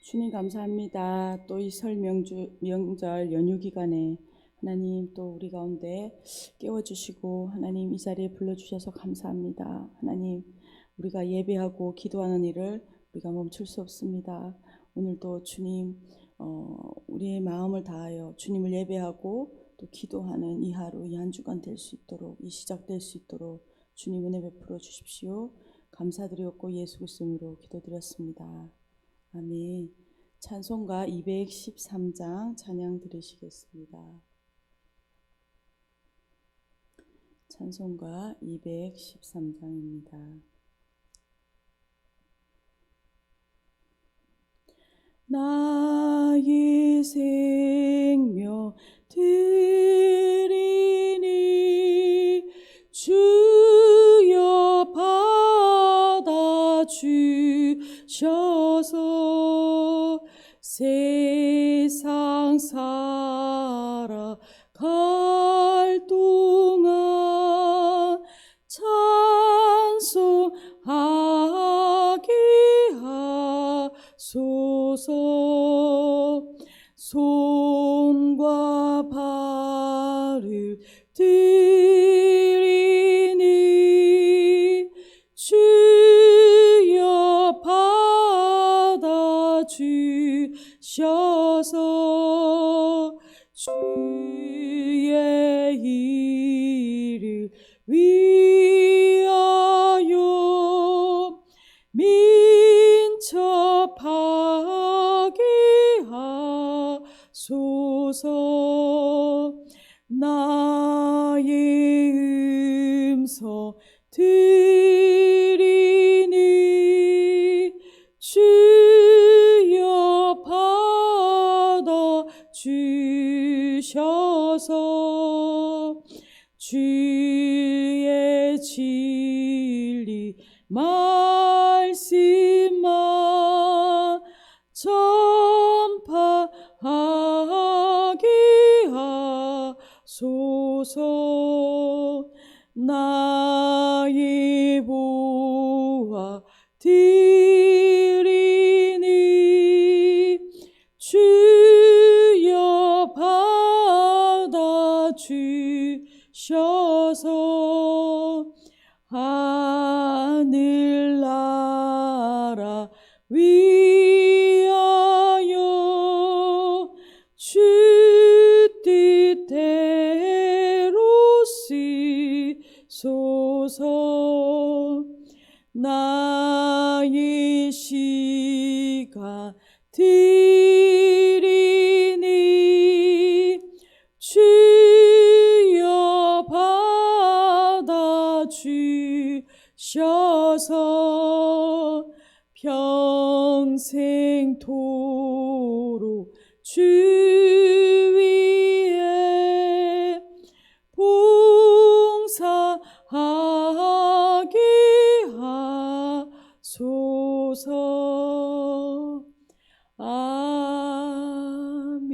주님 감사합니다. 또 이 설 명절 연휴 기간에 하나님 또 우리 가운데 깨워주시고 하나님 이 자리에 불러주셔서 감사합니다. 하나님 우리가 예배하고 기도하는 일을 우리가 멈출 수 없습니다. 오늘도 주님 우리의 마음을 다하여 주님을 예배하고 또 기도하는 이 하루 이 한 주간 될 수 있도록 이 시작될 수 있도록 주님 은혜 베풀어 주십시오. 감사드리옵고 예수 그리스도로 기도드렸습니다. 아멘. 찬송가 213장 찬양 들으시겠습니다. 찬송가 213장입니다. 나의 생명 드리니 주여 받아 주셔서 세상 살아갈 동안 찬송하게 하소서. 손과 발을 드리니 주여 받아 주셔서 주의 일을 위하여 민첩하게 하소서. 나의 음성 드리니 주여 받아 주셔서 주의 진리 말씀만 전파하게 하소서. 나의 보화 드리니 주여 받아 주셔서 하늘나라 위하여 주 뜻대로 쓰소서. 나의 시간 드리니 주여 받아 주셔서 평생토록 주 위에 봉사하게 하소서. 아멘.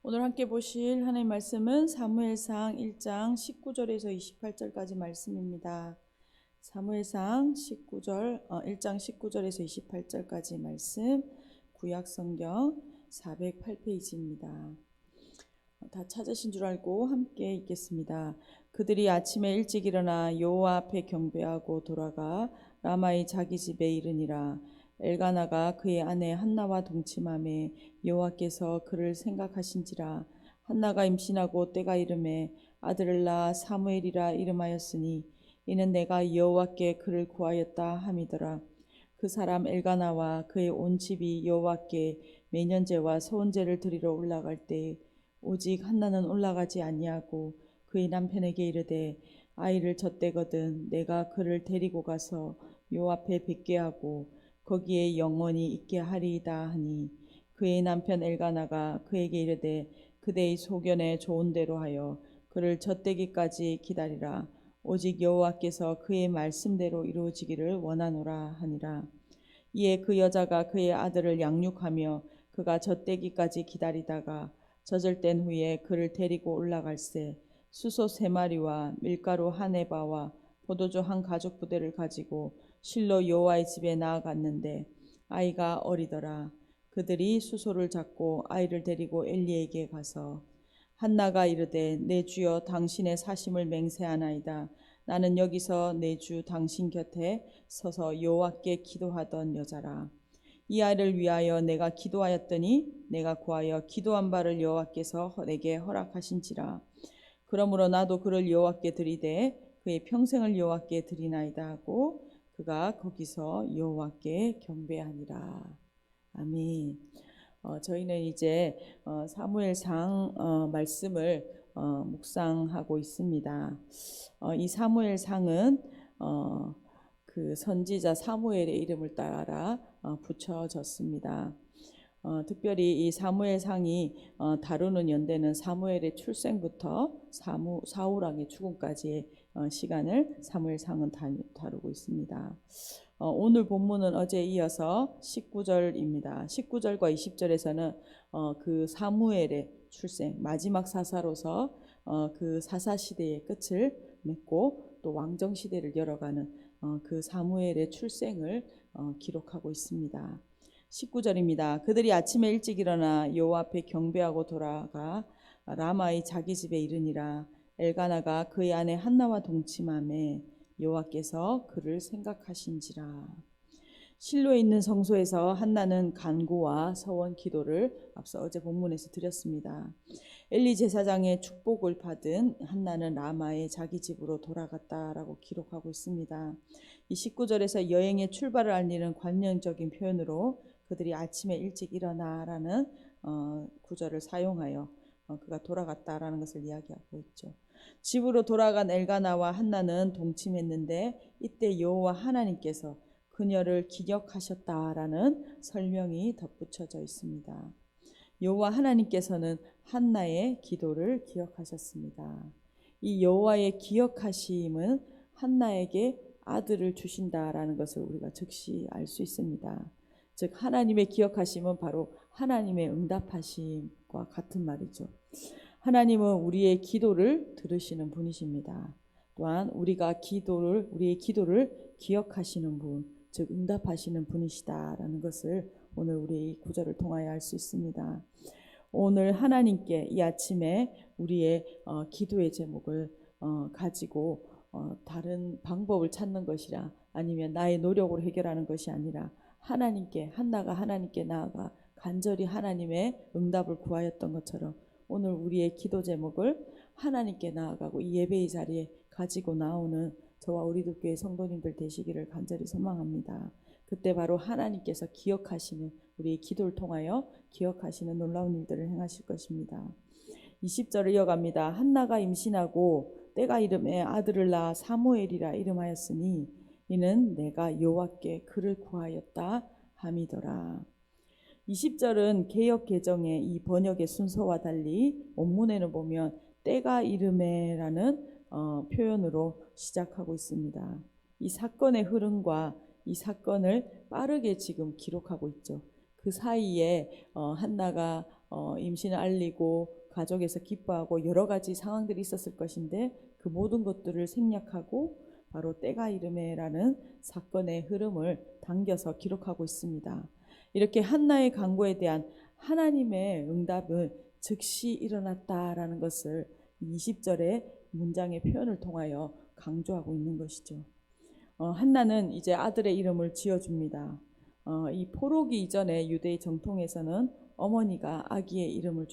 오늘 함께 보실 하나님의 말씀은 사무엘상 1장 19절에서 28절까지 말씀입니다. 사무엘상 1장 19절에서 28절까지 말씀, 구약성경 408페이지입니다. 다 찾으신 줄 알고 함께 읽겠습니다. 그들이 아침에 일찍 일어나 여호와 앞에 경배하고 돌아가 라마의 자기 집에 이르니라. 엘가나가 그의 아내 한나와 동침하매 여호와께서 그를 생각하신지라. 한나가 임신하고 때가 이르매 아들을 낳아 사무엘이라 이름하였으니 이는 내가 여호와께 그를 구하였다 함이더라. 그 사람 엘가나와 그의 온 집이 여호와께 매년제와 서원제를 드리러 올라갈 때 오직 한나는 올라가지 아니하고 그의 남편에게 이르되 아이를 젖대거든 내가 그를 데리고 가서 여호와 앞에 뵙게 하고 거기에 영원히 있게 하리이다 하니 그의 남편 엘가나가 그에게 이르되 그대의 소견에 좋은 대로 하여 그를 젖대기까지 기다리라. 오직 여호와께서 그의 말씀대로 이루어지기를 원하노라 하니라. 이에 그 여자가 그의 아들을 양육하며 그가 젖대기까지 기다리다가 젖을 뗀 후에 그를 데리고 올라갈새 수소 3마리와 밀가루 한 에바와 포도주 한 가죽 부대를 가지고 실로 여호와의 집에 나아갔는데 아이가 어리더라. 그들이 수소를 잡고 아이를 데리고 엘리에게 가서 한나가 이르되 내 주여 당신의 사심을 맹세하나이다. 나는 여기서 내 주 당신 곁에 서서 여호와께 기도하던 여자라. 이 아이를 위하여 내가 기도하였더니 내가 구하여 기도한 바를 여호와께서 내게 허락하신지라. 그러므로 나도 그를 여호와께 드리되 그의 평생을 여호와께 드리나이다 하고 그가 거기서 여호와께 경배하니라. 아멘. 저희는 이제 사무엘상 말씀을 묵상하고 있습니다. 이 사무엘상은 그 선지자 사무엘의 이름을 따라 붙여졌습니다. 특별히 이 사무엘상이 다루는 연대는 사무엘의 출생부터 사울왕의 죽음까지의 시간을 사무엘상은 다루고 있습니다. 오늘 본문은 어제에 이어서 19절입니다. 19절과 20절에서는 그 사무엘의 출생, 마지막 사사로서 그 사사시대의 끝을 맺고 또 왕정시대를 열어가는 그 사무엘의 출생을 기록하고 있습니다. 19절입니다. 그들이 아침에 일찍 일어나 여호와 앞에 경배하고 돌아가 라마의 자기 집에 이르니라. 엘가나가 그의 아내 한나와 동침하매 여호와께서 그를 생각하신지라. 실로에 있는 성소에서 한나는 간구와 서원 기도를 앞서 어제 본문에서 드렸습니다. 엘리 제사장의 축복을 받은 한나는 라마의 자기 집으로 돌아갔다라고 기록하고 있습니다. 이 19절에서 여행의 출발을 알리는 관념적인 표현으로 그들이 아침에 일찍 일어나라는 구절을 사용하여 그가 돌아갔다라는 것을 이야기하고 있죠. 집으로 돌아간 엘가나와 한나는 동침했는데 이때 여호와 하나님께서 그녀를 기억하셨다라는 설명이 덧붙여져 있습니다. 여호와 하나님께서는 한나의 기도를 기억하셨습니다. 이 여호와의 기억하심은 한나에게 아들을 주신다라는 것을 우리가 즉시 알 수 있습니다. 즉 하나님의 기억하심은 바로 하나님의 응답하심과 같은 말이죠. 하나님은 우리의 기도를 들으시는 분이십니다. 또한 우리의 기도를 기억하시는 분, 즉 응답하시는 분이시다라는 것을 오늘 우리 이 구절을 통하여 알 수 있습니다. 오늘 하나님께 이 아침에 우리의 기도의 제목을 가지고 다른 방법을 찾는 것이라 아니면 나의 노력으로 해결하는 것이 아니라 한나가 하나님께 나아가 간절히 하나님의 응답을 구하였던 것처럼 오늘 우리의 기도 제목을 하나님께 나아가고 이 예배의 자리에 가지고 나오는 저와 우리 교회 성도님들 되시기를 간절히 소망합니다. 그때 바로 하나님께서 기억하시는 우리의 기도를 통하여 기억하시는 놀라운 일들을 행하실 것입니다. 20절을 이어갑니다. 한나가 임신하고 때가 이름에 아들을 낳아 사무엘이라 이름하였으니 이는 내가 여호와께 그를 구하였다 함이더라. 20절은 개역 개정의 이 번역의 순서와 달리 원문에는 보면 때가 이름에라는 표현으로 시작하고 있습니다. 이 사건의 흐름과 이 사건을 빠르게 지금 기록하고 있죠. 그 사이에 한나가 임신을 알리고 가족에서 기뻐하고 여러 가지 상황들이 있었을 것인데 그 모든 것들을 생략하고 바로 때가 이름에라는 사건의 흐름을 당겨서 기록하고 있습니다. 이렇게 한나의 간구에 대한 하나님의 응답은 즉시 일어났다라는 것을 20절의 문장의 표현을 통하여 강조하고 있는 것이죠. 한나는 이제 아들의 이름을 지어줍니다. 이 포로기 이전에 유대의 정통에서는 어머니가 아기의 이름을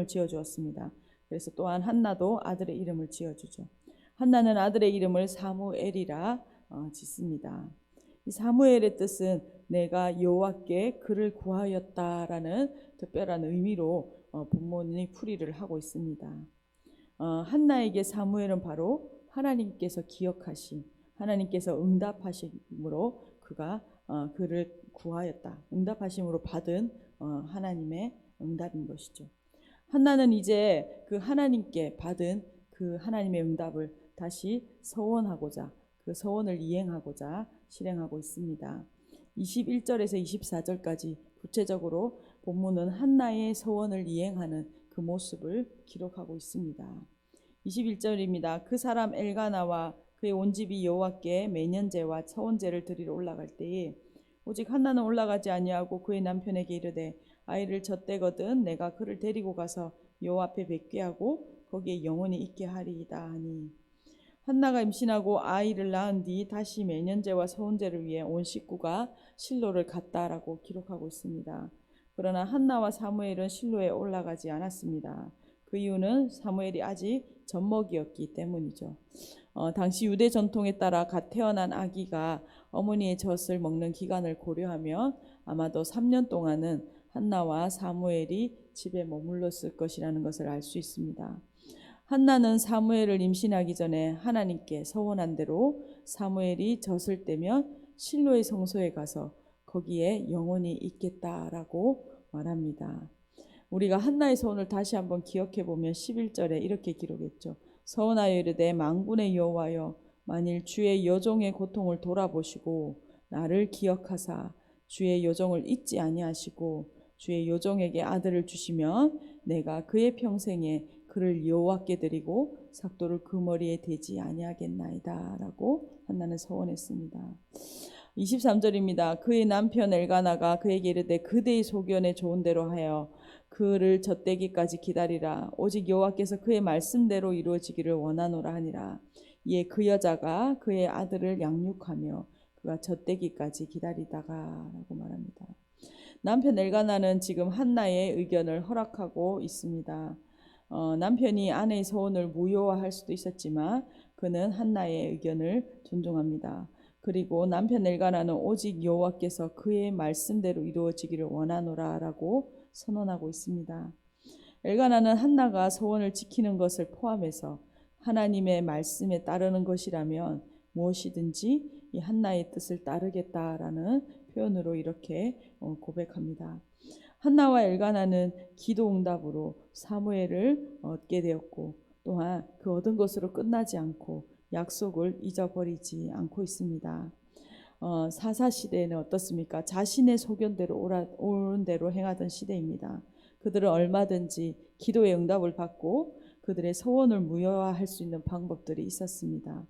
지어주었습니다. 그래서 또한 한나도 아들의 이름을 지어주죠. 한나는 아들의 이름을 사무엘이라 짓습니다. 이 사무엘의 뜻은 내가 여호와께 그를 구하였다라는 특별한 의미로 본문이 풀이를 하고 있습니다. 한나에게 사무엘은 바로 하나님께서 기억하신 하나님께서 응답하심으로 그가 그를 구하였다. 응답하심으로 받은 하나님의 응답인 것이죠. 한나는 이제 그 하나님께 받은 그 하나님의 응답을 다시 서원하고자 그 서원을 이행하고자 실행하고 있습니다. 21절에서 24절까지 구체적으로 본문은 한나의 서원을 이행하는 그 모습을 기록하고 있습니다. 21절입니다. 그 사람 엘가나와 그의 온 집이 여호와께 매년제와 서원제를 드리러 올라갈 때에 오직 한나는 올라가지 아니하고 그의 남편에게 이르되 아이를 젖대거든 내가 그를 데리고 가서 여호와 앞에 뵙게하고 거기에 영원히 있게 하리이다 하니 한나가 임신하고 아이를 낳은 뒤 다시 매년제와 서원제를 위해 온 식구가 실로를 갔다라고 기록하고 있습니다. 그러나 한나와 사무엘은 실로에 올라가지 않았습니다. 그 이유는 사무엘이 아직 젖먹이였기 때문이죠. 당시 유대 전통에 따라 갓 태어난 아기가 어머니의 젖을 먹는 기간을 고려하면 아마도 3년 동안은 한나와 사무엘이 집에 머물렀을 것이라는 것을 알 수 있습니다. 한나는 사무엘을 임신하기 전에 하나님께 서원한 대로 사무엘이 젖을 떼면 실로의 성소에 가서 거기에 영원히 있겠다라고 말합니다. 우리가 한나의 서원을 다시 한번 기억해 보면 11절에 이렇게 기록했죠. 서원하여 이르되 만군의 여호와여 만일 주의 여종의 고통을 돌아보시고 나를 기억하사 주의 여종을 잊지 아니하시고 주의 여종에게 아들을 주시면 내가 그의 평생에 그를 여호와께 드리고 삭도를 그 머리에 대지 아니하겠나이다 라고 한나는 서원했습니다. 23절입니다. 그의 남편 엘가나가 그에게 이르되 그대의 소견에 좋은 대로 하여 그를 젖대기까지 기다리라. 오직 여호와께서 그의 말씀대로 이루어지기를 원하노라 하니라. 이에 그 여자가 그의 아들을 양육하며 그가 젖대기까지 기다리다가 라고 말합니다. 남편 엘가나는 지금 한나의 의견을 허락하고 있습니다. 남편이 아내의 소원을 무효화할 수도 있었지만 그는 한나의 의견을 존중합니다. 그리고 남편 엘가나는 오직 여호와께서 그의 말씀대로 이루어지기를 원하노라라고 선언하고 있습니다. 엘가나는 한나가 소원을 지키는 것을 포함해서 하나님의 말씀에 따르는 것이라면 무엇이든지 이 한나의 뜻을 따르겠다라는 표현으로 이렇게 고백합니다. 한나와 엘가나는 기도 응답으로 사무엘을 얻게 되었고 또한 그 얻은 것으로 끝나지 않고 약속을 잊어버리지 않고 있습니다. 사사시대에는 어떻습니까? 자신의 소견대로 옳은 대로 행하던 시대입니다. 그들은 얼마든지 기도의 응답을 받고 그들의 소원을 무효화할 수 있는 방법들이 있었습니다.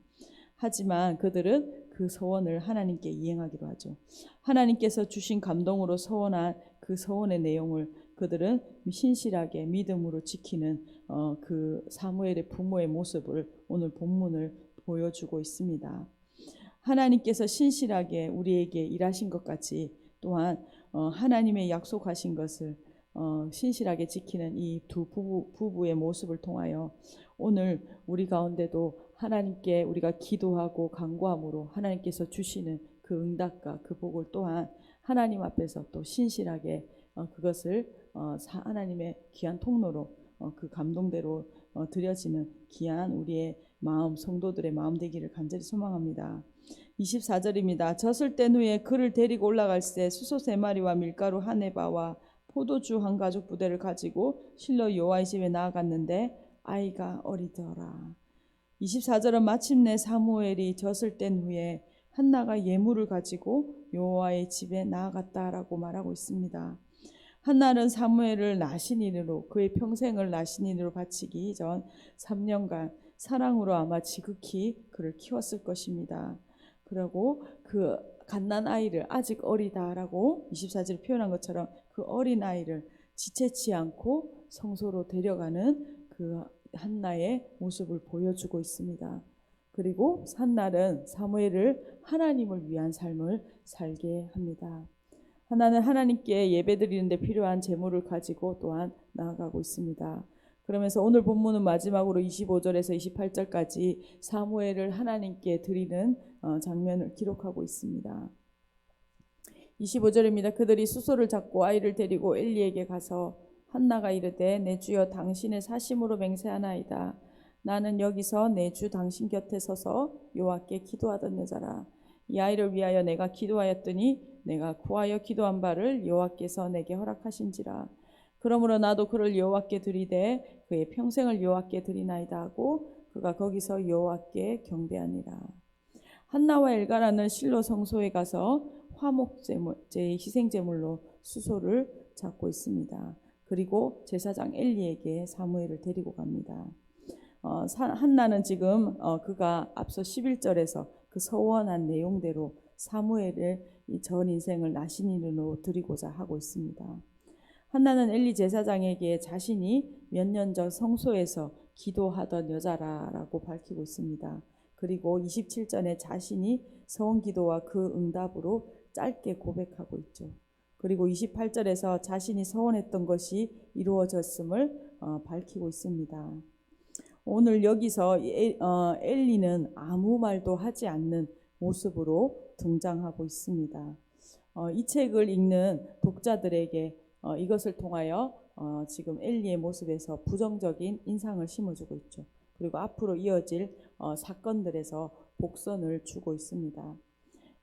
하지만 그들은 그 소원을 하나님께 이행하기로 하죠. 하나님께서 주신 감동으로 소원한 그 소원의 내용을 그들은 신실하게 믿음으로 지키는 그 사무엘의 부모의 모습을 오늘 본문을 보여주고 있습니다. 하나님께서 신실하게 우리에게 일하신 것 같이 또한 하나님의 약속하신 것을 신실하게 지키는 이 두 부부의 모습을 통하여 오늘 우리 가운데도 하나님께 우리가 기도하고 간구함으로 하나님께서 주시는 그 응답과 그 복을 또한 하나님 앞에서 또 신실하게 그것을 하나님의 귀한 통로로 그 감동대로 드려지는 귀한 우리의 마음, 성도들의 마음 되기를 간절히 소망합니다. 24절입니다. 젖을 뗀 후에 그를 데리고 올라갈새 수소 3마리와 밀가루 한 에바와 포도주 한 가죽 부대를 가지고 실로 여호와의 집에 나아갔는데 아이가 어리더라. 24절은 마침내 사무엘이 젖을 뗀 후에 한나가 예물을 가지고 여호와의 집에 나아갔다라고 말하고 있습니다. 한나는 사무엘을 나신인으로 그의 평생을 나신인으로 바치기 전 3년간 사랑으로 아마 지극히 그를 키웠을 것입니다. 그리고 그 갓난 아이를 아직 어리다라고 24절에 표현한 것처럼 그 어린 아이를 지체치 않고 성소로 데려가는 그 한나의 모습을 보여주고 있습니다. 그리고 한나는 사무엘을 하나님을 위한 삶을 살게 합니다. 하나는 하나님께 예배드리는 데 필요한 제물을 가지고 또한 나아가고 있습니다. 그러면서 오늘 본문은 마지막으로 25절에서 28절까지 사무엘을 하나님께 드리는 장면을 기록하고 있습니다. 25절입니다. 그들이 수소를 잡고 아이를 데리고 엘리에게 가서 한나가 이르되 내 주여 당신의 사심으로 맹세하나이다. 나는 여기서 내 주 당신 곁에 서서 여호와께 기도하던 여자라. 이 아이를 위하여 내가 기도하였더니 내가 구하여 기도한 바를 여호와께서 내게 허락하신지라. 그러므로 나도 그를 여호와께 드리되 그의 평생을 여호와께 드리나이다 하고 그가 거기서 여호와께 경배하니라. 한나와 엘가나는 실로 성소에 가서 화목제물, 희생제물로 수소를 잡고 있습니다. 그리고 제사장 엘리에게 사무엘을 데리고 갑니다. 한나는 지금 그가 앞서 11절에서 그 서원한 내용대로 사무엘의 이 전 인생을 나신인으로 드리고자 하고 있습니다. 한나는 엘리 제사장에게 자신이 몇 년 전 성소에서 기도하던 여자라고 밝히고 있습니다. 그리고 27절에 자신이 서원 기도와 그 응답으로 짧게 고백하고 있죠. 그리고 28절에서 자신이 서원했던 것이 이루어졌음을 밝히고 있습니다. 오늘 여기서 엘리는 아무 말도 하지 않는 모습으로 등장하고 있습니다. 이 책을 읽는 독자들에게 이것을 통하여 지금 엘리의 모습에서 부정적인 인상을 심어주고 있죠. 그리고 앞으로 이어질 사건들에서 복선을 주고 있습니다.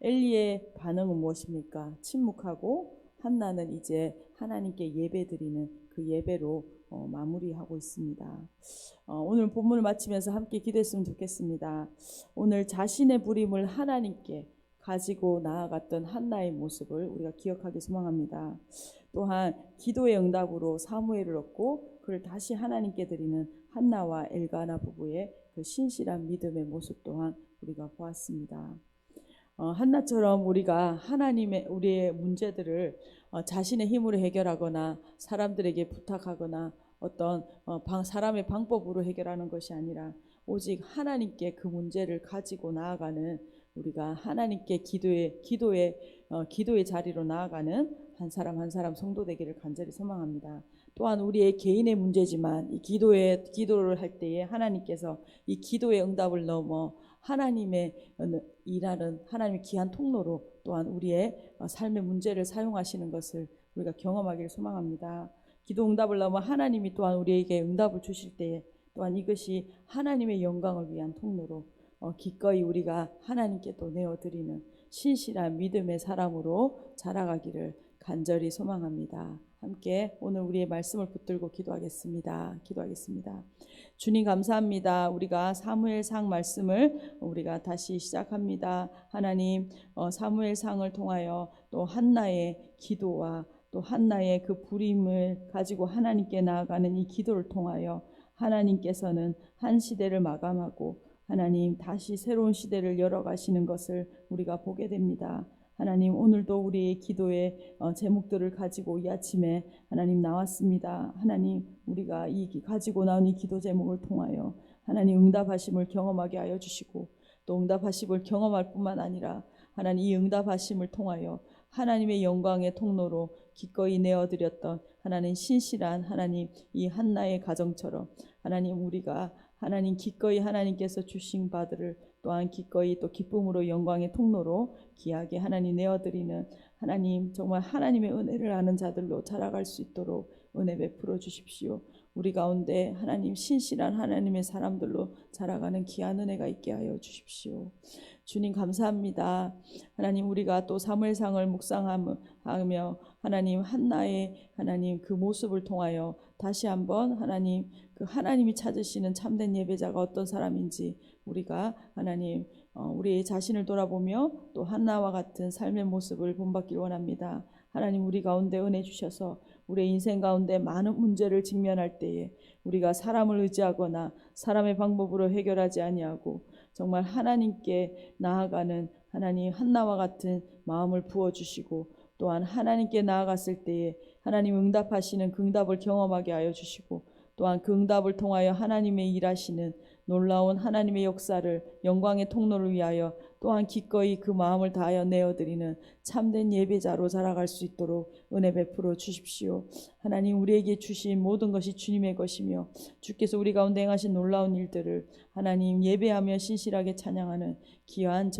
엘리의 반응은 무엇입니까? 침묵하고 한나는 이제 하나님께 예배드리는 그 예배로 마무리하고 있습니다. 오늘 본문을 마치면서 함께 기도했으면 좋겠습니다. 오늘 자신의 부림을 하나님께 가지고 나아갔던 한나의 모습을 우리가 기억하기 소망합니다. 또한 기도의 응답으로 사무엘을 얻고 그를 다시 하나님께 드리는 한나와 엘가나 부부의 그 신실한 믿음의 모습 또한 우리가 보았습니다. 한나처럼 우리가 우리의 문제들을 자신의 힘으로 해결하거나 사람들에게 부탁하거나 어떤 사람의 방법으로 해결하는 것이 아니라 오직 하나님께 그 문제를 가지고 나아가는 우리가 하나님께 기도의 자리로 나아가는 한 사람 한 사람 성도 되기를 간절히 소망합니다. 또한 우리의 개인의 문제지만 이 기도를 할 때에 하나님께서 이 기도의 응답을 넘어 하나님의 일하는 하나님의 귀한 통로로 또한 우리의 삶의 문제를 사용하시는 것을 우리가 경험하기를 소망합니다. 기도 응답을 넘어 하나님이 또한 우리에게 응답을 주실 때에 또한 이것이 하나님의 영광을 위한 통로로 기꺼이 우리가 하나님께 또 내어드리는 신실한 믿음의 사람으로 자라가기를 간절히 소망합니다. 함께 오늘 우리의 말씀을 붙들고 기도하겠습니다. 주님 감사합니다. 우리가 사무엘상 말씀을 우리가 다시 시작합니다. 하나님, 사무엘상을 통하여 또 한나의 기도와 또 한나의 그 부림을 가지고 하나님께 나아가는 이 기도를 통하여 하나님께서는 한 시대를 마감하고 하나님 다시 새로운 시대를 열어가시는 것을 우리가 보게 됩니다. 하나님, 오늘도 우리의 기도의 제목들을 가지고 이 아침에 하나님 나왔습니다. 하나님, 우리가 가지고 나온 이 기도 제목을 통하여 하나님 응답하심을 경험하게 하여 주시고 또 응답하심을 경험할 뿐만 아니라 하나님 이 응답하심을 통하여 하나님의 영광의 통로로 기꺼이 내어드렸던 하나님 신실한 하나님 이 한나의 가정처럼 하나님 우리가 하나님 기꺼이 하나님께서 주신 바들을 또한 기꺼이 또 기쁨으로 영광의 통로로 귀하게 하나님 내어드리는 하나님 정말 하나님의 은혜를 아는 자들로 자라갈 수 있도록 은혜 베풀어 주십시오. 우리 가운데 하나님 신실한 하나님의 사람들로 자라가는 귀한 은혜가 있게 하여 주십시오. 주님 감사합니다. 하나님 우리가 또 사무엘상을 묵상하며 하나님 한나의 하나님 그 모습을 통하여 다시 한번 하나님 그 하나님이 찾으시는 참된 예배자가 어떤 사람인지 우리가 하나님 우리의 자신을 돌아보며 또 한나와 같은 삶의 모습을 본받기를 원합니다. 하나님 우리 가운데 은혜 주셔서 우리의 인생 가운데 많은 문제를 직면할 때에 우리가 사람을 의지하거나 사람의 방법으로 해결하지 아니하고 정말 하나님께 나아가는 하나님 한나와 같은 마음을 부어주시고 또한 하나님께 나아갔을 때에 하나님 응답하시는 그 응답을 경험하게 하여 주시고 또한 그 응답을 통하여 하나님의 일하시는 놀라운 하나님의 역사를 영광의 통로를 위하여 또한 기꺼이 그 마음을 다하여 내어드리는 참된 예배자로 자라갈 수 있도록 은혜 베풀어 주십시오. 하나님 우리에게 주신 모든 것이 주님의 것이며 주께서 우리 가운데 행하신 놀라운 일들을 하나님 예배하며 신실하게 찬양하는 귀한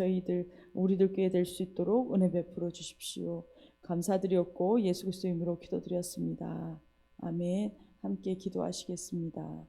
우리들 교회 될 수 있도록 은혜 베풀어 주십시오. 감사드렸고 예수 그리스도의 이름으로 기도드렸습니다. 아멘. 함께 기도하시겠습니다.